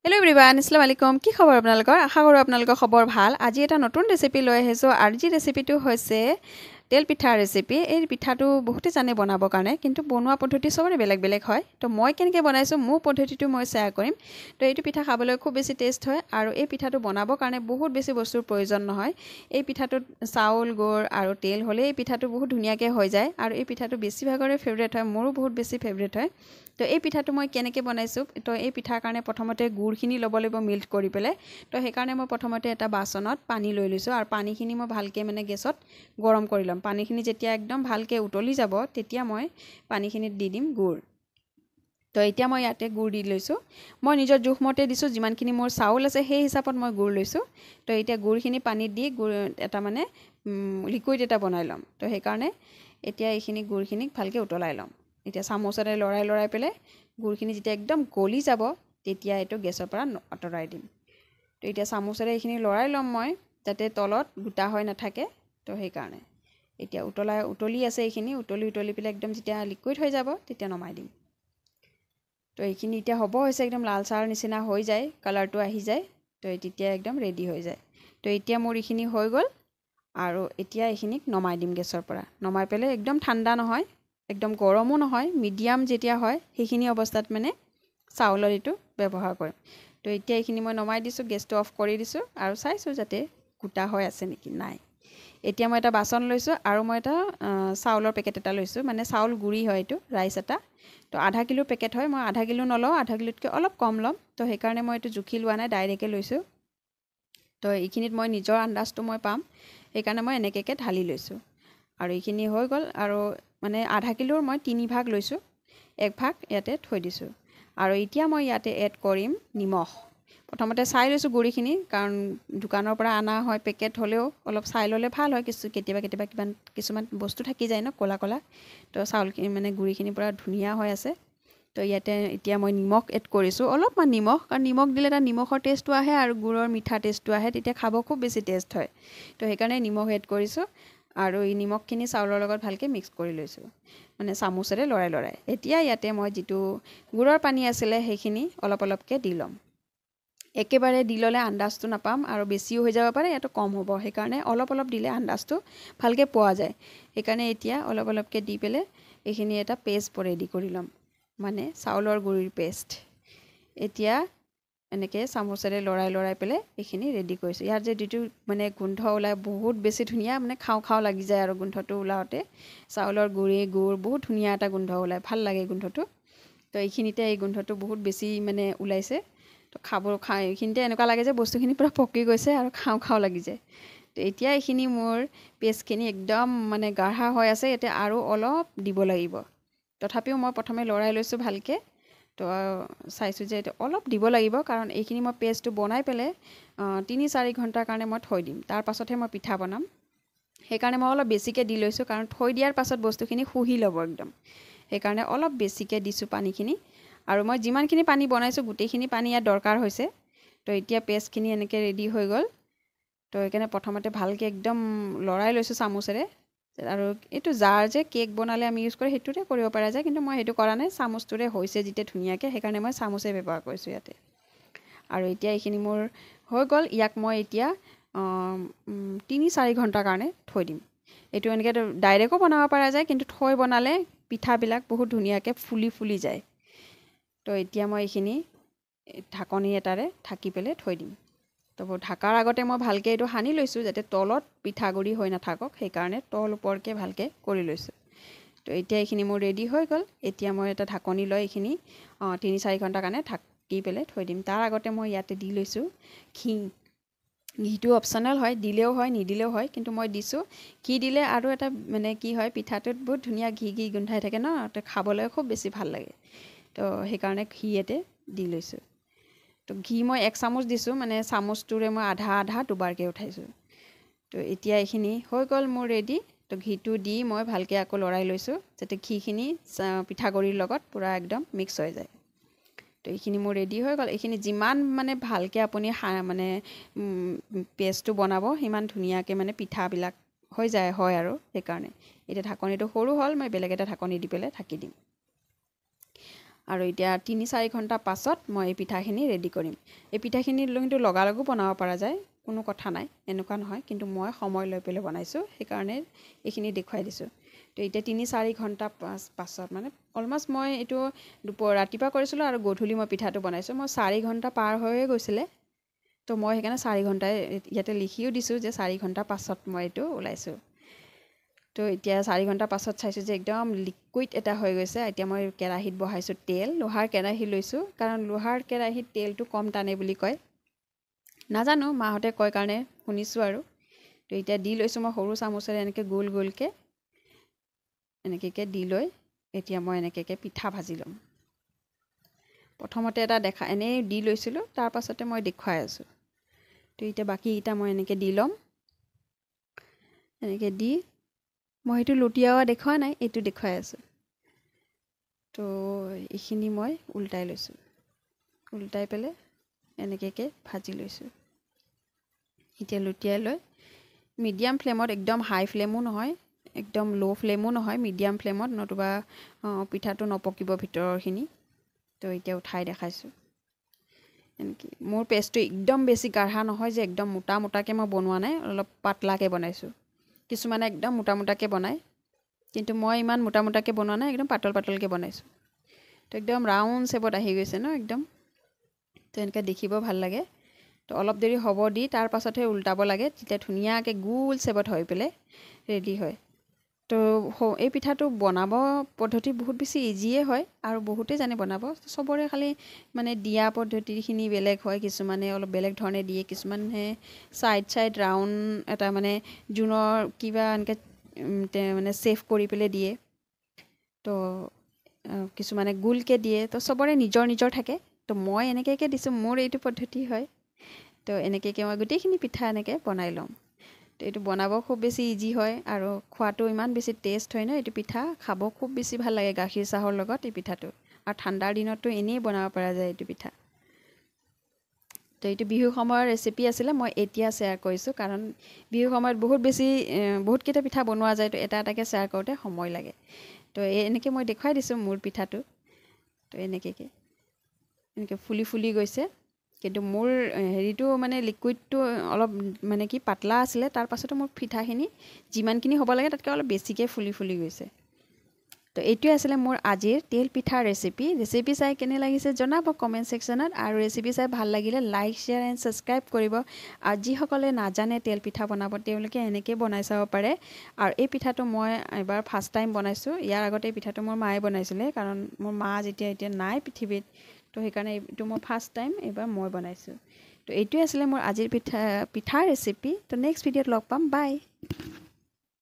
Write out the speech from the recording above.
Hello' everyone, আসসালামু আলাইকুম। কি খবৰ আপোনালোকৰ? আশা কৰোঁ আপোনালোকৰ খবৰ ভাল। আজি এটা নতুন ৰেচিপি লৈ আহিছোঁ। আজি ৰেচিপিটো হৈছে তেল পিঠাৰ ৰেচিপি। এই পিঠাটো বহুতে জানে বনাবৰ কাৰণে, কিন্তু বনোৱা পদ্ধতি চবৰে বেলেগ বেলেগ হয়। তো মই কেনেকৈ বনাইছোঁ, মোৰ পদ্ধতিটো মই শ্বেয়াৰ কৰিম। তো এইটো পিঠা খাবলৈ খুব বেছি টেষ্ট হয়, আৰু এই পিঠাটো বনাবৰ কাৰণে বহুত বেছি বস্তুৰ প্ৰয়োজন নহয়। এই পিঠাটোত চাউল, গুড় আৰু তেল হ'লে এই পিঠাটো বহুত ধুনীয়াকৈ হৈ যায়, আৰু এই পিঠাটো বেছিভাগৰে ফেভৰেট হয়, মোৰো বহুত বেছি ফেভৰেট হয়। তো এই পিঠাটো মই কেনেকৈ বনাইছোঁ, তো এই পিঠাৰ কাৰণে প্ৰথমতে গুড়খিনি ল'ব লাগিব মেল্ট কৰি পেলাই। তো সেইকাৰণে মই প্ৰথমতে এটা বাচনত পানী লৈ লৈছোঁ, আৰু পানীখিনি মই ভালকৈ গেছত গৰম কৰি ল'ম। পানীখিনি যেতিয়া একদম ভালকৈ উতলি যাব, তেতিয়া মই পানীখিনিত দি দিম গুড়। তো এতিয়া মই ইয়াতে গুড় দি লৈছোঁ। মই নিজৰ জোখমতে দিছোঁ, যিমানখিনি মোৰ চাউল আছে সেই হিচাপত মই গুড় লৈছোঁ। তো এতিয়া গুড়খিনি পানীত দি গুড় এটা লিকুইড এটা বনাই ল'ম। তো সেইকাৰণে এতিয়া এইখিনি গুড়খিনিক ভালকৈ উতলাই ল'ম। এতিয়া চামুচেৰে লৰাই পেলাই গুড়খিনি যেতিয়া একদম গলি যাব, তেতিয়া এইটো গেছৰ পৰা আঁতৰাই দিম। তো এতিয়া চামুচেৰে এইখিনি লৰাই ল'ম মই, যাতে তলত গোটা হৈ নাথাকে। তো সেইকাৰণে এতিয়া উতলি আছে, এইখিনি উতলি পেলাই একদম যেতিয়া লিকুইড হৈ যাব, তেতিয়া নমাই দিম। তো এইখিনি এতিয়া হ'ব হৈছে, একদম লাল চাহৰ নিচিনা হৈ যায়, কালাৰটো আহি যায়। তো তেতিয়া একদম ৰেডি হৈ যায়। তো এতিয়া মোৰ এইখিনি হৈ গ'ল, আৰু এতিয়া এইখিনিক নমাই দিম গেছৰ পৰা। নমাই পেলাই একদম ঠাণ্ডা নহয়, একদম গৰমো নহয়, মিডিয়াম যেতিয়া হয় সেইখিনি অৱস্থাত চাউলৰ এইটো ব্যৱহাৰ কৰিম। তো এতিয়া এইখিনি মই নমাই দিছোঁ, গেছটো অফ কৰি দিছোঁ, আৰু চাইছোঁ যাতে গোটা হৈ আছে নেকি, নাই। এতিয়া মই এটা বাচন লৈছোঁ, আৰু মই এটা চাউলৰ পেকেট এটা লৈছোঁ, চাউল গুড়ি হয় এইটো, ৰাইচ এটা। তো আধা কিলোৰ পেকেট হয়, মই আধা কিলো নলওঁ, আধা কিলোতকৈ অলপ কম ল'ম। তো সেইকাৰণে মই এইটো জুখি লোৱা নাই, ডাইৰেক্টকৈ লৈছোঁ। তো এইখিনিত মই নিজৰ আন্দাজটো মই পাম, সেইকাৰণে মই এনেকৈ ঢালি লৈছোঁ। আৰু এইখিনি হৈ গ'ল, আৰু আধা কিলোৰ মই 3 ভাগ লৈছোঁ, 1 ভাগ ইয়াতে থৈ দিছোঁ। আৰু এতিয়া মই ইয়াতে এড কৰিম নিমখ। প্ৰথমতে চাই লৈছোঁ গুড়িখিনি, কাৰণ দোকানৰ পৰা অনা হয় পেকেট হ'লেও অলপ চাই ল'লে ভাল হয়। কেতিয়াবা কিছুমান বস্তু থাকি যায় ন, ক'লা ক'লা। তো চাউলখিনি গুড়িখিনি পূৰা ধুনীয়া হৈ আছে। তো ইয়াতে এতিয়া মই নিমখ এড কৰিছোঁ, অলপমান নিমখ, কাৰণ নিমখ দিলে তাত নিমখৰ টেষ্টটো আহে, আৰু গুড়ৰ মিঠা টেষ্টটো আহে, তেতিয়া খাব খুব বেছি টেষ্ট হয়। তো সেইকাৰণে নিমখ এড কৰিছোঁ, আৰু এই নিমখখিনি চাউলৰ লগত ভালকৈ মিক্স কৰি লৈছোঁ, চামুচেৰে লৰাই। এতিয়া ইয়াতে মই যিটো গুড়ৰ পানী আছিলে সেইখিনি অলপ অলপকৈ দি ল'ম। একেবাৰে দি ল'লে আন্দাজটো নাপাম, আৰু বেছিও হৈ যাব পাৰে, ইয়াতো কম হ'ব। সেইকাৰণে অলপ অলপ দিলে আন্দাজটো ভালকৈ পোৱা যায়। সেইকাৰণে এতিয়া অলপ অলপকৈ দি পেলাই এইখিনি এটা পেষ্ট ৰেডি কৰি ল'ম, চাউলৰ গুড়িৰ পেষ্ট। এতিয়া এনেকৈ চামুচেৰে লৰাই পেলাই এইখিনি ৰেডি কৰিছোঁ। ইয়াৰ যে যিটো গোন্ধ ওলায় বহুত বেছি ধুনীয়া, খাওঁ লাগি যায়, আৰু গোন্ধটো ওলাওঁতে চাউলৰ গুড় বহুত ধুনীয়া এটা গোন্ধ ওলায়, ভাল লাগে গোন্ধটো। তো এইখিনিতে এই গোন্ধটো বহুত বেছি ওলাইছে। তো এইখিনিতে এনেকুৱা লাগে যে বস্তুখিনি পূৰা পকি গৈছে, আৰু খাওঁ লাগি যায়। তো এতিয়া এইখিনি মোৰ পেষ্টখিনি একদম গাঢ়া হৈ আছে, এতিয়া আৰু অলপ দিব লাগিব। তথাপিও মই প্ৰথমে লৰাই লৈছোঁ ভালকৈ। তো চাইছোঁ যে অলপ দিব লাগিব, কাৰণ এইখিনি মই পেষ্টটো বনাই পেলাই 3-4 ঘণ্টাৰ কাৰণে মই থৈ দিম, তাৰ পাছতহে মই পিঠা বনাম। সেইকাৰণে মই অলপ বেছিকৈ দি লৈছোঁ, কাৰণ থৈ দিয়াৰ পাছত বস্তুখিনি শুহি ল'ব একদম। সেইকাৰণে অলপ বেছিকৈ দিছোঁ পানীখিনি, আৰু মই যিমানখিনি পানী বনাইছোঁ গোটেইখিনি পানী ইয়াত দৰকাৰ হৈছে। তো এতিয়া পেষ্টখিনি এনেকৈ ৰেডি হৈ গ'ল। তো সেইকাৰণে প্ৰথমতে ভালকৈ একদম লৰাই লৈছোঁ চামুচেৰে। আৰু এইটো জাৰ যে কেক বনালে আমি ইউজ কৰোঁ, সেইটোতে কৰিব পৰা যায়, কিন্তু মই সেইটো কৰা নাই। চামুচটোৰে হৈছে যেতিয়া ধুনীয়াকৈ, সেইকাৰণে মই চামুচে ব্যৱহাৰ কৰিছোঁ ইয়াতে। আৰু এতিয়া এইখিনি মোৰ হৈ গ'ল। ইয়াক মই এতিয়া 3-4 ঘণ্টাৰ কাৰণে থৈ দিম। এইটো এনেকৈ ডাইৰেক্টো বনাব পৰা যায়, কিন্তু থৈ বনালে পিঠাবিলাক বহুত ধুনীয়াকৈ ফুলি যায়। তো এতিয়া মই এইখিনি ঢাকনি এটাৰে ঢাকি পেলাই থৈ দিম। তো ঢাকাৰ আগতে মই ভালকৈ এইটো সানি লৈছোঁ, যাতে তলত পিঠাগুড়ি হৈ নাথাকক, সেইকাৰণে তল ওপৰকৈ ভালকৈ কৰি লৈছোঁ। তো এতিয়া এইখিনি মোৰ ৰেডি হৈ গ'ল। এতিয়া মই এটা ঢাকনি লৈ এইখিনি 3-4 ঘণ্টাৰ কাৰণে ঢাকি পেলাই থৈ দিম। তাৰ আগতে মই ইয়াতে দি লৈছোঁ ঘি। ঘিটো অপশ্যনেল হয়, দিলেও হয় নিদিলেও হয়, কিন্তু মই দিছোঁ। ঘি দিলে আৰু এটা কি হয়, পিঠাটোত বহুত ধুনীয়া ঘি গোন্ধাই থাকে ন, তো খাবলৈ খুব বেছি ভাল লাগে। তো সেইকাৰণে ঘি ইয়াতে দি লৈছোঁ। তো ঘি মই 1 চামুচ দিছোঁ, চামুচটোৰে মই আধা দুবাৰকৈ উঠাইছোঁ। তো এতিয়া এইখিনি হৈ গ'ল মোৰ ৰেডি। তো ঘিটো দি মই ভালকৈ আকৌ লৰাই লৈছোঁ, যাতে ঘিখিনি পিঠাগুড়িৰ লগত পূৰা একদম মিক্স হৈ যায়। তো এইখিনি মোৰ ৰেডি হৈ গ'ল। এইখিনি যিমান ভালকৈ আপুনি পেষ্টটো বনাব, সিমান ধুনীয়াকৈ পিঠাবিলাক হয় আৰু সেইকাৰণে। এতিয়া ঢাকনিটো সৰু হ'ল, মই বেলেগ এটা ঢাকনি দি পেলাই ঢাকি দিম। আৰু এতিয়া 3-4 ঘণ্টা পাছত মই এই পিঠাখিনি ৰেডি কৰিম এই পিঠাখিনি কিন্তু লগালগো বনাব পৰা যায় কোনো কথা নাই এনেকুৱা নহয় কিন্তু মই সময় লৈ পেলাই বনাইছোঁ সেইকাৰণে এইখিনি দেখুৱাই দিছোঁ তো এতিয়া 3-4 ঘণ্টা পাছত মানে অলমষ্ট মই এইটো ৰাতিপুৱা কৰিছিলোঁ আৰু গধূলি মই পিঠাটো বনাইছোঁ মই 4 ঘণ্টা পাৰ হৈয়ে গৈছিলে তো মই সেইকাৰণে 4 ঘণ্টাই ইয়াতে লিখিও দিছোঁ যে 4 ঘণ্টা পাছত মই এইটো ওলাইছোঁ তো এতিয়া 4 ঘণ্টা পাছত চাইছোঁ যে একদম লিকুইড এটা হৈ গৈছে এতিয়া মই কেৰাহীত বহাইছোঁ তেল লোহাৰ কেৰাহী লৈছোঁ কাৰণ লোহাৰ কেৰাহীত তেলটো কম টানে বুলি কয় নাজানো মাহঁতে কয় কাৰণে শুনিছোঁ আৰু তো এতিয়া দি লৈছোঁ মই সৰু চামুচেৰে এনেকৈ গোল গোলকৈ এনেকৈ দি লৈ এতিয়া মই এনেকৈ পিঠা ভাজি ল'ম প্ৰথমতে এটা এনেই দি লৈছিলোঁ তাৰ পাছতে মই দেখুৱাই আছোঁ তো এতিয়া বাকীকেইটা মই এনেকৈ দি ল'ম এনেকৈ দি মই সেইটো লুটিওৱা দেখুওৱা নাই এইটো দেখুৱাই আছোঁ তো এইখিনি মই উল্টাই লৈছোঁ উল্টাই পেলাই এনেকৈ ভাজি লৈছোঁ এতিয়া লুটিয়াই লৈ মিডিয়াম ফ্লেমত একদম হাই ফ্লেমো নহয় একদম ল' ফ্লেমো নহয় মিডিয়াম ফ্লেমত নতুবা পিঠাটো নপকিব ভিতৰৰখিনি তো এতিয়া উঠাই দেখাইছোঁ এনেকৈ মোৰ পেষ্টটো একদম বেছি গাঢ়া নহয় যে একদম মোটা মোটাকৈ মই বনোৱা নাই অলপ পাতলাকৈ বনাইছোঁ কিছুমানে একদম মোটা মোটাকৈ বনায় কিন্তু মই ইমান মোটা মোটাকৈ বনোৱা নাই একদম পাতল পাতলকৈ বনাইছোঁ তো একদম ৰাউণ্ড শ্বেপত আহি গৈছে ন একদম তো এনেকৈ দেখিব ভাল লাগে তো অলপ দেৰি হ'ব দি তাৰ পাছতহে উল্টাব লাগে তেতিয়া ধুনীয়াকৈ গোল শ্বেপত হৈ পেলাই ৰেডি হয় তো এই পিঠাটো বনাব পদ্ধতি বহুত বেছি ইজিয়ে হয় আৰু বহুতেই জানে বনাব চবৰে খালি মানে দিয়া পদ্ধতিখিনি বেলেগ হয় কিছুমানে অলপ বেলেগ ধৰণে দিয়ে কিছুমানে চাইড ৰাউণ্ড এটা মানে জোনৰ কিবা এনেকৈ মানে ছেভ কৰি পেলাই দিয়ে তো কিছুমানে গোলকৈ দিয়ে তো চবৰে নিজৰ নিজৰ থাকে তো মই এনেকৈ দিছোঁ মোৰ এইটো পদ্ধতি হয় তো এনেকৈ মই গোটেইখিনি পিঠা এনেকৈ বনাই ল'ম তো এইটো বনাব খুব বেছি ইজি হয় আৰু খোৱাটো ইমান বেছি টেষ্ট হয় ন এইটো পিঠা খাব খুব বেছি ভাল লাগে গাখীৰ চাহৰ লগত এই পিঠাটো আৰু ঠাণ্ডাৰ দিনততো এনেই বনাব পৰা যায় এইটো পিঠা তো এইটো বিহু সময়ৰ ৰেচিপি আছিলে মই এতিয়া শ্বেয়াৰ কৰিছোঁ কাৰণ বিহু সময়ত বহুতকেইটা পিঠা বনোৱা যায় তো এটা এটাকৈ শ্বেয়াৰ কৰোঁতে সময় লাগে তো এনেকৈ মই দেখুৱাই দিছোঁ মোৰ পিঠাটো তো এনেকৈ ফুলি ফুলি গৈছে কিন্তু মোৰ হেৰিটো মানে লিকুইডটো অলপ মানে কি পাতলা আছিলে তাৰ পাছতো মোৰ পিঠাখিনি যিমানখিনি হ'ব লাগে তাতকৈ অলপ বেছিকৈ ফুলি ফুলি গৈছে তো এইটোৱে আছিলে মোৰ আজিৰ তেল পিঠাৰ ৰেচিপি চাই কেনে লাগিছে জনাব কমেণ্ট ছেকশ্যনত আৰু ৰেচিপি চাই ভাল লাগিলে লাইক শ্বেয়াৰ এণ্ড ছাবস্ক্ৰাইব কৰিব আৰু যিসকলে নাজানে তেল পিঠা বনাব তেওঁলোকে এনেকৈ বনাই চাব পাৰে আৰু এই পিঠাটো মই এবাৰ ফাৰ্ষ্ট টাইম বনাইছোঁ ইয়াৰ আগতে এই পিঠাটো মোৰ মায়ে বনাইছিলে কাৰণ মোৰ মা এতিয়া নাই পৃথিৱীত তো সেইকাৰণে এইটো মই ফাৰ্ষ্ট টাইম এইবাৰ মই বনাইছোঁ তো এইটোৱে আছিলে মোৰ আজিৰ পিঠাৰ ৰেচিপি তো নেক্সট ভিডিঅ'ত লগ পাম বাই